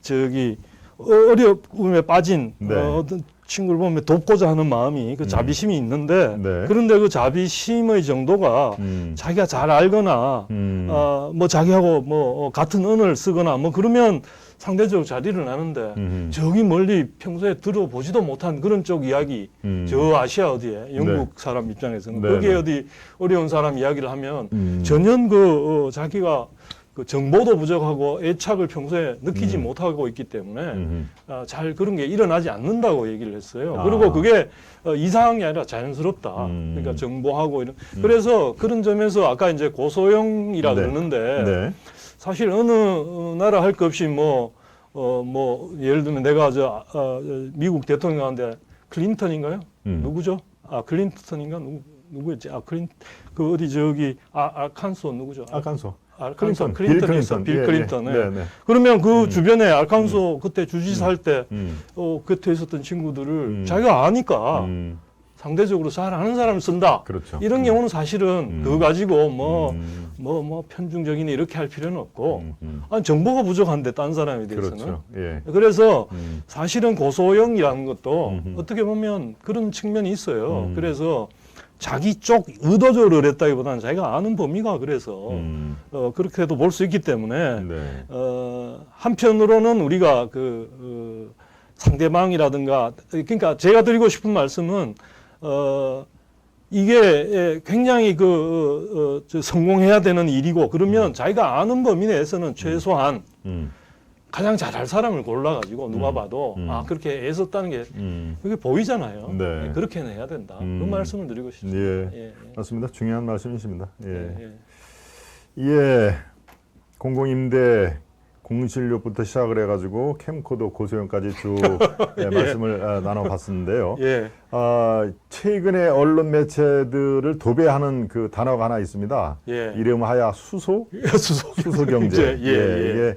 저기 어려움에 빠진 어떤 친구를 보면 돕고자 하는 마음이 그 자비심이 있는데 그런데 그 자비심의 정도가 자기가 잘 알거나 뭐 자기하고 뭐 같은 언어를 쓰거나 뭐 그러면 상대적으로 잘 일어나는데 저기 멀리 평소에 들어보지도 못한 그런 쪽 이야기 저 아시아 어디에 영국 사람 입장에서는 거기에 어디 어려운 사람 이야기를 하면 전혀 자기가 그 정보도 부족하고 애착을 평소에 느끼지 못하고 있기 때문에 잘 그런 게 일어나지 않는다고 얘기를 했어요. 그리고 그게 이상한 게 아니라 자연스럽다. 그러니까 정보하고 이런. 그래서 그런 점에서 아까 이제 고소형이라 그러는데 사실 어느 나라 할 것 없이 뭐 예를 들면 내가 미국 대통령한테 클린턴인가요? 누구죠? 클린턴인가? 누구였지? 그 어디 저기 아칸소 누구죠? 알칸소 빌 클린턴. 빌 클린턴. 네, 네. 그러면 그 주변에 알칸소 그때 주지사 할 때 음. 곁에 있었던 친구들을 자기가 아니까 상대적으로 잘 아는 사람을 쓴다. 그렇죠. 이런 경우는 사실은 그거 가지고 뭐 편중적이니 이렇게 할 필요는 없고 아니, 정보가 부족한데 딴 사람에 대해서는. 그렇죠. 예. 그래서 사실은 고소형이라는 것도 어떻게 보면 그런 측면이 있어요. 그래서 자기 쪽 의도적으로 그랬다기보다는 자기가 아는 범위가 그래서 그렇게도 볼 수 있기 때문에 네. 한편으로는 우리가 상대방이라든가 그러니까 제가 드리고 싶은 말씀은 이게 굉장히 성공해야 되는 일이고 그러면 자기가 아는 범위 내에서는 최소한 가장 잘할 사람을 골라가지고 누가 봐도 그렇게 애썼다는 게 그게 보이잖아요. 네. 그렇게는 해야 된다. 그 말씀을 드리고 싶습니다. 예. 예, 예. 맞습니다. 중요한 말씀이십니다. 예. 예, 예. 예. 공공임대 공실료부터 시작을 해가지고 캠코더 고소형까지 쭉 예, 말씀을 나눠봤었는데요. 예. 최근에 언론 매체들을 도배하는 그 단어가 하나 있습니다. 예. 이름하여 수소경제. 예, 예. 이게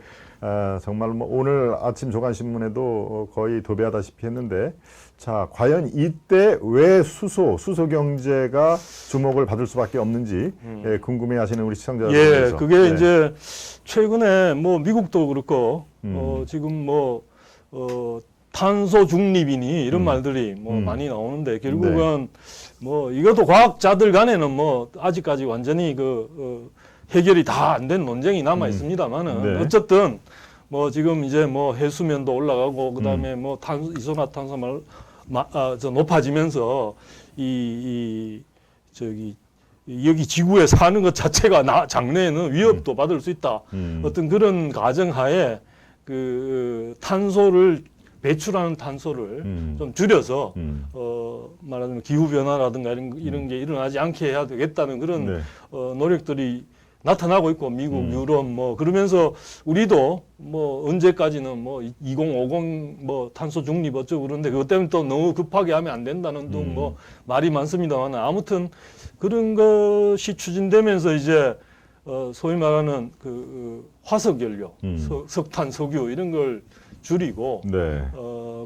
정말 뭐 오늘 아침 조간신문에도 거의 도배하다시피 했는데, 자, 과연 이때 왜 수소 경제가 주목을 받을 수밖에 없는지 예, 궁금해하시는 우리 시청자분들. 예, 그게 이제 최근에 뭐 미국도 그렇고 지금 탄소 중립이니 이런 말들이 많이 나오는데 결국은 뭐 이것도 과학자들 간에는 뭐 아직까지 완전히 해결이 다 안 된 논쟁이 남아 있습니다만은 어쨌든 뭐 지금 이제 뭐 해수면도 올라가고 그다음에 뭐 이산화탄소 높아지면서 여기 지구에 사는 것 자체가 장래에는 위협도 받을 수 있다. 어떤 그런 가정하에 탄소를 배출하는 탄소를 좀 줄여서 말하자면 기후 변화라든가 이런 게 일어나지 않게 해야 되겠다는 그런 노력들이 나타나고 있고 미국, 유럽 그러면서 우리도 언제까지는 2050 탄소 중립 어쩌고 그러는데 그것 때문에 또 너무 급하게 하면 안 된다는 등 말이 많습니다만 아무튼 그런 것이 추진되면서 이제 소위 말하는 화석 연료, 석탄, 석유 이런 걸 줄이고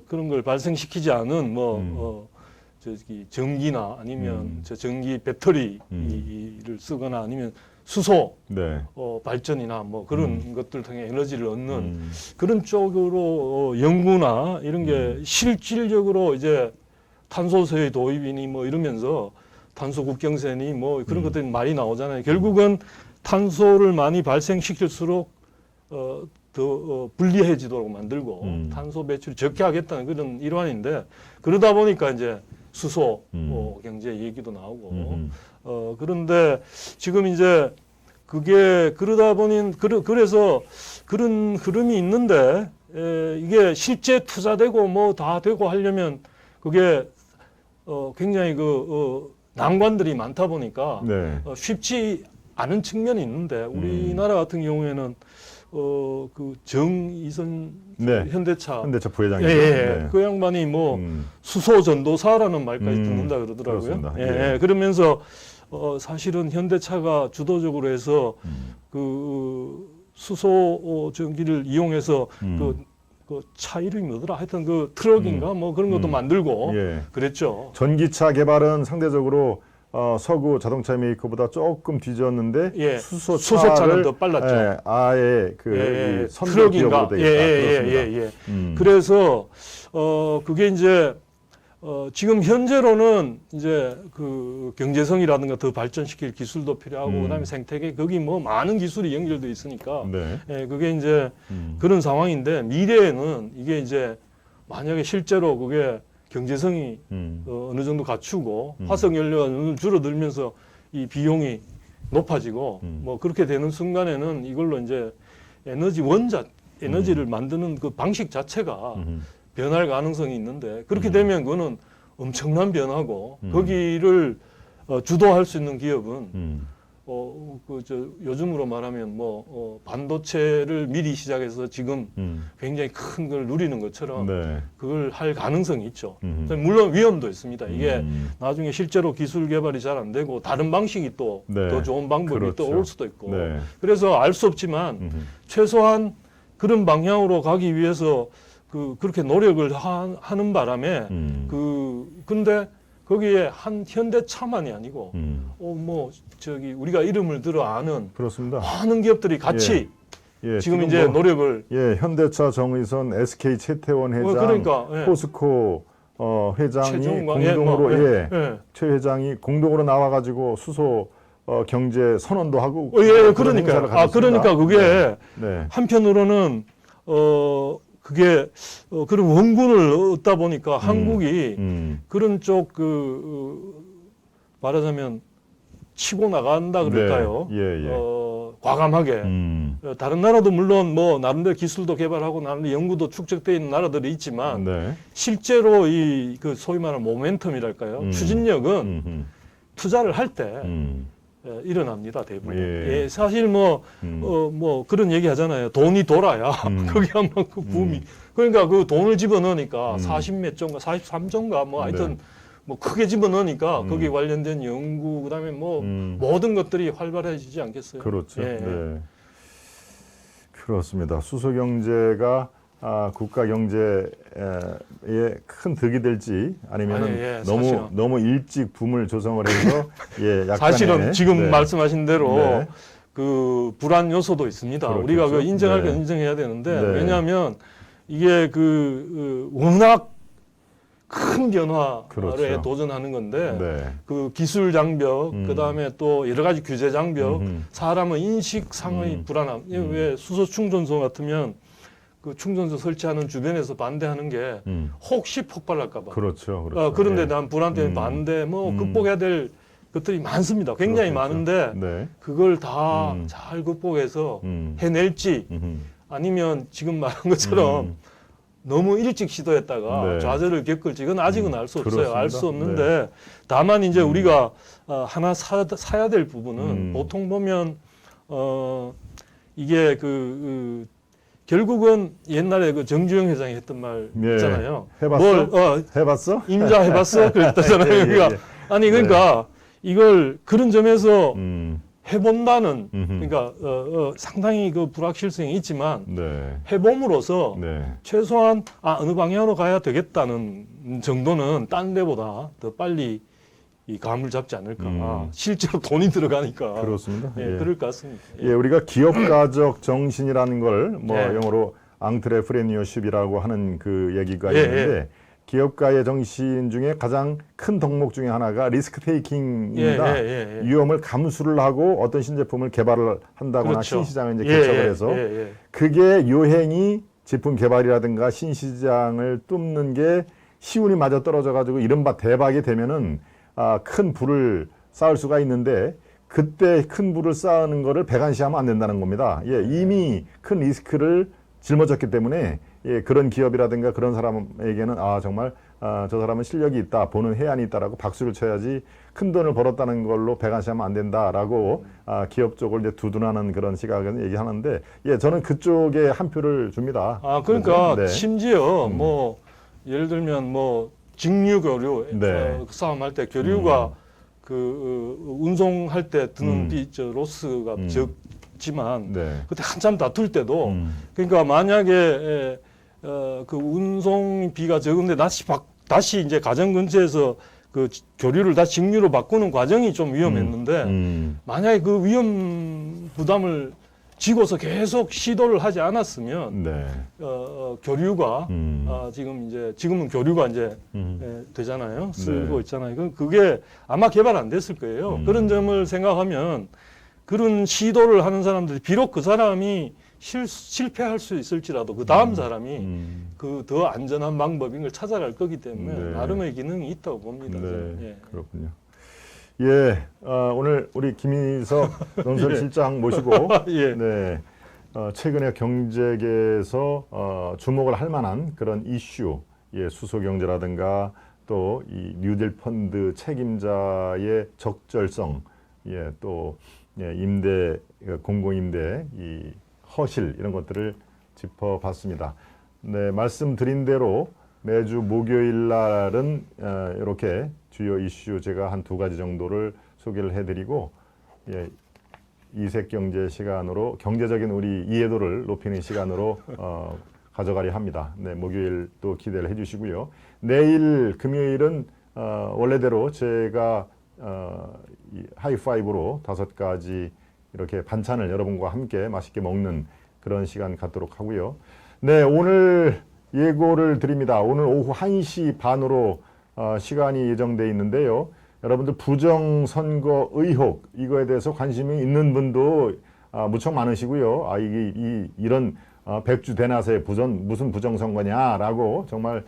그런 걸 발생시키지 않은 전기나 아니면 전기 배터리를 쓰거나 아니면 수소 발전이나 그런 것들 통해 에너지를 얻는 그런 쪽으로 연구나 이런 게 실질적으로 이제 탄소세의 도입이니 이러면서 탄소 국경세니 그런 것들이 많이 나오잖아요. 결국은 탄소를 많이 발생시킬수록 더 불리해지도록 만들고 탄소 배출이 적게 하겠다는 그런 일환인데 그러다 보니까 이제 수소 경제 얘기도 나오고 그런데 지금 이제 그게 그러다 보니 그래서 그런 흐름이 있는데 이게 실제 투자되고 다 되고 하려면 그게 굉장히 난관들이 많다 보니까 쉽지 않은 측면이 있는데 우리나라 같은 경우에는 정의선 현대차 부회장이죠. 그 양반이 수소 전도사라는 말까지 듣는다 그러더라고요. 그러면서 사실은 현대차가 주도적으로 해서 수소 전기를 이용해서 차 이름이 뭐더라? 하여튼 트럭인가 그런 것도 만들고 그랬죠. 전기차 개발은 상대적으로 서구 자동차 메이커보다 조금 뒤졌는데 수소차는 더 빨랐죠. 아예 트럭인가? 그래서 그게 이제 지금 현재로는 이제 경제성이라든가 더 발전시킬 기술도 필요하고 그다음에 생태계 거기 많은 기술이 연결돼 있으니까 그게 이제 그런 상황인데 미래에는 이게 이제 만약에 실제로 그게 경제성이 어느 정도 갖추고 화석 연료가 어느 정도 줄어들면서 이 높아지고 그렇게 되는 순간에는 이걸로 이제 에너지를 만드는 그 방식 자체가 변할 가능성이 있는데 그렇게 되면 그거는 엄청난 변화고 거기를 주도할 수 있는 기업은 요즘으로 말하면 반도체를 미리 시작해서 지금 굉장히 큰 걸 누리는 것처럼 네. 그걸 할 가능성이 있죠. 물론 위험도 있습니다. 이게 나중에 실제로 기술 개발이 잘 안 되고 다른 방식이 또 더 네. 좋은 방법이 그렇죠. 또 올 수도 있고. 네. 그래서 알 수 없지만 최소한 그런 방향으로 가기 위해서 그렇게 노력을 하는 바람에 근데 거기에 한 현대차만이 아니고 우리가 이름을 들어 아는 그렇습니다. 많은 기업들이 같이 예, 지금 이제 노력을 현대차 정의선, SK 최태원 회장, 그러니까, 예. 포스코 회장이 최종관, 공동으로 예. 최 회장이 공동으로 나와가지고 수소 경제 선언도 하고 그러니까 그러니까 그게 네. 한편으로는 그게 그런 원군을 얻다 보니까 한국이 그런 쪽 말하자면 치고 나간다 그럴까요? 네. 예. 과감하게. 다른 나라도 물론 나름대로 기술도 개발하고 나름대로 연구도 축적되어 있는 나라들이 있지만 네. 실제로 그 소위 말하는 모멘텀이랄까요? 추진력은 투자를 할 때 일어납니다, 대부분. 예. 사실 그런 얘기 하잖아요. 돈이 돌아야 그게 아마 그 붐이. 그러니까 그 돈을 집어넣으니까 40몇 조인가 43조인가 하여튼 크게 집어넣으니까 거기에 관련된 연구 그다음에 모든 것들이 활발해지지 않겠어요? 그렇죠. 예. 네. 그렇습니다. 수소 경제가 국가 경제에 큰 득이 될지 아니면 너무 일찍 붐을 조성을 해서 약간의 사실은 지금 말씀하신 대로 그 불안 요소도 있습니다. 그렇겠죠. 우리가 그 인정할 건 인정해야 되는데 왜냐하면 이게 워낙 큰 변화에 그렇죠. 도전하는 건데 그 기술 장벽 그다음에 또 여러 가지 규제 장벽 사람의 인식상의 불안함. 왜 수소 충전소 같으면 그 충전소 설치하는 주변에서 반대하는 게 혹시 폭발할까 봐. 그렇죠. 그런데 난 불안 때문에 반대 극복해야 될 것들이 많습니다. 굉장히 많은데 그걸 다 잘 극복해서 해낼지 아니면 지금 말한 것처럼 너무 일찍 시도했다가 좌절을 겪을지 이건 아직은 알 수 없어요. 알 수 없는데 다만 이제 우리가 하나 사야 될 부분은 보통 보면 이게 결국은 옛날에 그 정주영 회장이 했던 말 있잖아요. 해봤어? 해봤어? 임자 해봤어? 그랬다잖아요. 그러니까 이걸 그런 점에서 해본다는 그러니까 상당히 그 불확실성이 있지만 해봄으로써 최소한 어느 방향으로 가야 되겠다는 정도는 딴 데보다 더 빨리 이 감을 잡지 않을까. 실제로 돈이 들어가니까. 그렇습니다. 그럴 것 같습니다. 우리가 기업가적 정신이라는 걸 영어로 앙트레프레니어십이라고 하는 그 얘기가 있는데 기업가의 정신 중에 가장 큰 덕목 중에 하나가 리스크 테이킹입니다. 위험을 감수를 하고 어떤 신제품을 개발을 한다거나 신시장을 이제 개척을 해서 그게 요행이 제품 개발이라든가 신시장을 뚫는 게 시운이 맞아 떨어져 가지고 이른바 대박이 되면은 큰 불을 쌓을 수가 있는데 그때 큰 불을 쌓는 거를 배관시하면 안 된다는 겁니다. 이미 큰 리스크를 짊어졌기 때문에 그런 기업이라든가 그런 사람에게는 정말 저 사람은 실력이 있다, 보는 해안이 있다라고 박수를 쳐야지 큰 돈을 벌었다는 걸로 배관시하면 안 된다라고 기업 쪽을 이제 두둔하는 그런 시각은 얘기하는데 저는 그쪽에 한 표를 줍니다. 그러니까 심지어 예를 들면 직류교류 싸움할 때 교류가 운송할 때 드는 로스가 적지만 그때 한참 다툴 때도 그러니까 만약에 그 운송비가 적은데 다시 이제 가정 근처에서 그 교류를 다 직류로 바꾸는 과정이 좀 위험했는데 만약에 그 위험 부담을 지고서 계속 시도를 하지 않았으면 교류가 지금은 교류가 이제 되잖아요. 쓰고 있잖아요. 그게 아마 개발 안 됐을 거예요. 그런 점을 생각하면 그런 시도를 하는 사람들이 비록 그 사람이 실패할 수 있을지라도 그 다음 사람이 그 더 안전한 방법인 걸 찾아갈 거기 때문에 나름의 기능이 있다고 봅니다. 그렇군요. 오늘 우리 김인석 논설실장 모시고 최근에 경제계에서 주목을 할 만한 그런 이슈, 수소 경제라든가 또 이 뉴딜 펀드 책임자의 적절성, 또 예, 임대, 공공임대, 이 허실 이런 것들을 짚어봤습니다. 네, 말씀드린 대로 매주 목요일 날은 이렇게 주요 이슈 제가 한 2가지 정도를 소개를 해드리고 예, 이색경제 시간으로 경제적인 우리 이해도를 높이는 시간으로 가져가려 합니다. 네, 목요일도 기대를 해주시고요. 내일 금요일은 원래대로 제가 이 하이파이브로 5가지 이렇게 반찬을 여러분과 함께 맛있게 먹는 그런 시간 갖도록 하고요. 네, 오늘 예고를 드립니다. 오늘 오후 1시 반으로 시간이 예정되어 있는데요. 여러분들 부정선거 의혹 이거에 대해서 관심이 있는 분도 무척 많으시고요. 이런 백주대낮에 무슨 부정선거냐라고 정말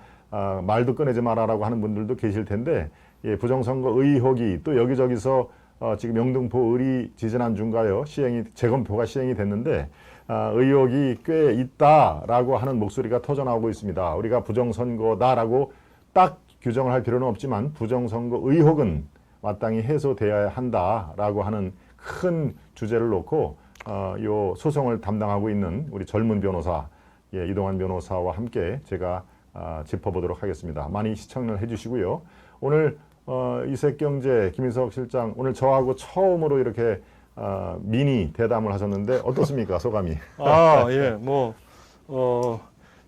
말도 꺼내지 마라라고 하는 분들도 계실 텐데 예, 부정선거 의혹이 또 여기저기서 지금 영등포 의리 지지난주인가요? 재검표가 시행이 됐는데 의혹이 꽤 있다라고 하는 목소리가 터져나오고 있습니다. 우리가 부정선거다라고 딱 규정을 할 필요는 없지만 부정선거 의혹은 마땅히 해소돼야 한다라고 하는 큰 주제를 놓고 요 소송을 담당하고 있는 우리 젊은 변호사 예, 이동환 변호사와 함께 제가 짚어보도록 하겠습니다. 많이 시청을 해주시고요. 오늘 이색경제 김인석 실장 오늘 저하고 처음으로 이렇게 미니 대담을 하셨는데 어떻습니까 소감이? 예,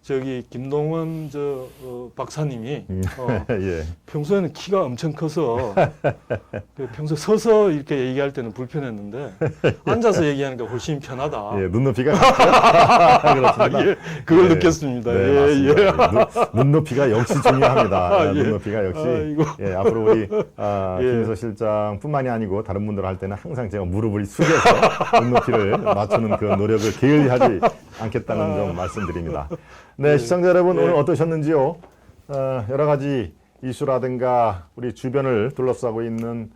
저기 김동원 박사님이 예. 평소에는 키가 엄청 커서 평소 서서 이렇게 얘기할 때는 불편했는데 앉아서 얘기하니까 훨씬 편하다. 예, 눈높이가 그렇습니다. 예, 그걸 예, 느꼈습니다. 네, 예, 예. 눈높이가 역시 중요합니다. 예. 눈높이가 역시 예, 앞으로 우리 김인석 실장뿐만이 아니고 다른 분들 할 때는 항상 제가 무릎을 숙여서 눈높이를 맞추는 그 노력을 게을리하지 않겠다는 점 말씀드립니다. 네, 시청자 여러분 오늘 어떠셨는지요? 여러 가지 이슈라든가 우리 주변을 둘러싸고 있는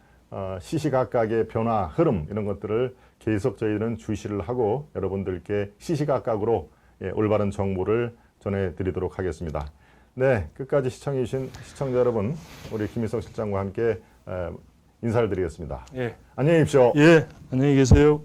시시각각의 변화, 흐름 이런 것들을 계속 저희는 주시를 하고 여러분들께 시시각각으로 올바른 정보를 전해드리도록 하겠습니다. 네, 끝까지 시청해 주신 시청자 여러분, 우리 김인석 실장과 함께 인사를 드리겠습니다. 예. 안녕히 계십시오. 예, 안녕히 계세요.